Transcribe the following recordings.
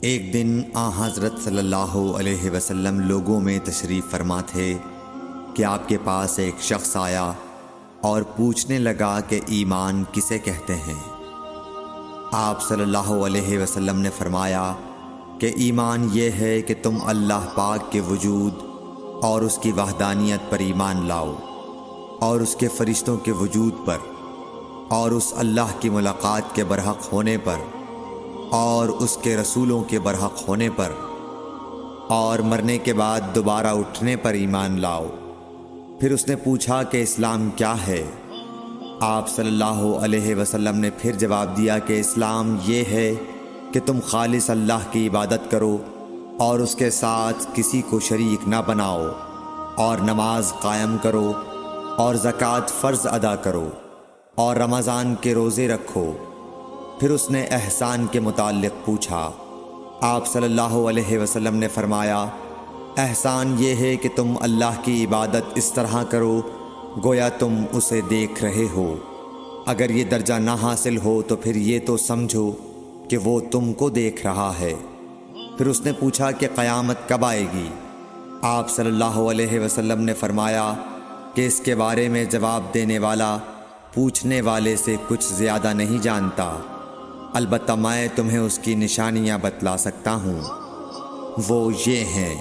ایک دن حضرت صلی اللہ علیہ وسلم لوگوں میں تشریف فرما تھے کہ آپ کے پاس ایک شخص آیا اور پوچھنے لگا کہ ایمان کسے کہتے ہیں۔ آپ صلی اللہ علیہ وسلم نے فرمایا کہ ایمان یہ ہے کہ تم اللہ پاک کے وجود اور اس کی وحدانیت پر ایمان لاؤ، اور اس کے فرشتوں کے وجود پر، اور اس اللہ کی ملاقات کے برحق ہونے پر، اور اس کے رسولوں کے برحق ہونے پر، اور مرنے کے بعد دوبارہ اٹھنے پر ایمان لاؤ۔ پھر اس نے پوچھا کہ اسلام کیا ہے؟ آپ صلی اللہ علیہ وسلم نے پھر جواب دیا کہ اسلام یہ ہے کہ تم خالص اللہ کی عبادت کرو اور اس کے ساتھ کسی کو شریک نہ بناؤ، اور نماز قائم کرو، اور زکوٰۃ فرض ادا کرو، اور رمضان کے روزے رکھو۔ پھر اس نے احسان کے متعلق پوچھا۔ آپ صلی اللہ علیہ وسلم نے فرمایا، احسان یہ ہے کہ تم اللہ کی عبادت اس طرح کرو گویا تم اسے دیکھ رہے ہو۔ اگر یہ درجہ نہ حاصل ہو تو پھر یہ تو سمجھو کہ وہ تم کو دیکھ رہا ہے۔ پھر اس نے پوچھا کہ قیامت کب آئے گی؟ آپ صلی اللہ علیہ وسلم نے فرمایا کہ اس کے بارے میں جواب دینے والا پوچھنے والے سے کچھ زیادہ نہیں جانتا، البتہ میں تمہیں اس کی نشانیاں بتلا سکتا ہوں۔ وہ یہ ہیں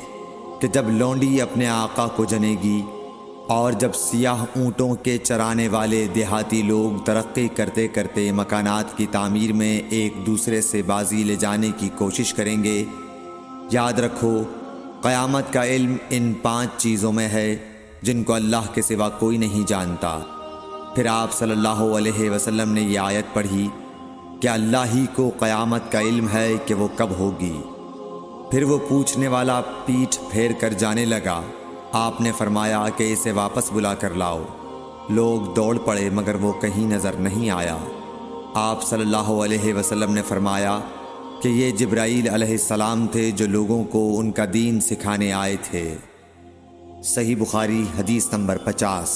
کہ جب لونڈی اپنے آقا کو جنے گی، اور جب سیاہ اونٹوں کے چرانے والے دیہاتی لوگ ترقی کرتے کرتے مکانات کی تعمیر میں ایک دوسرے سے بازی لے جانے کی کوشش کریں گے، یاد رکھو قیامت کا علم ان 5 چیزوں میں ہے جن کو اللہ کے سوا کوئی نہیں جانتا۔ پھر آپ صلی اللہ علیہ وسلم نے یہ آیت پڑھی کہ اللہ ہی کو قیامت کا علم ہے کہ وہ کب ہوگی۔ پھر وہ پوچھنے والا پیٹھ پھیر کر جانے لگا۔ آپ نے فرمایا کہ اسے واپس بلا کر لاؤ۔ لوگ دوڑ پڑے مگر وہ کہیں نظر نہیں آیا۔ آپ صلی اللہ علیہ وسلم نے فرمایا کہ یہ جبرائیل علیہ السلام تھے جو لوگوں کو ان کا دین سکھانے آئے تھے۔ صحیح بخاری حدیث نمبر 50۔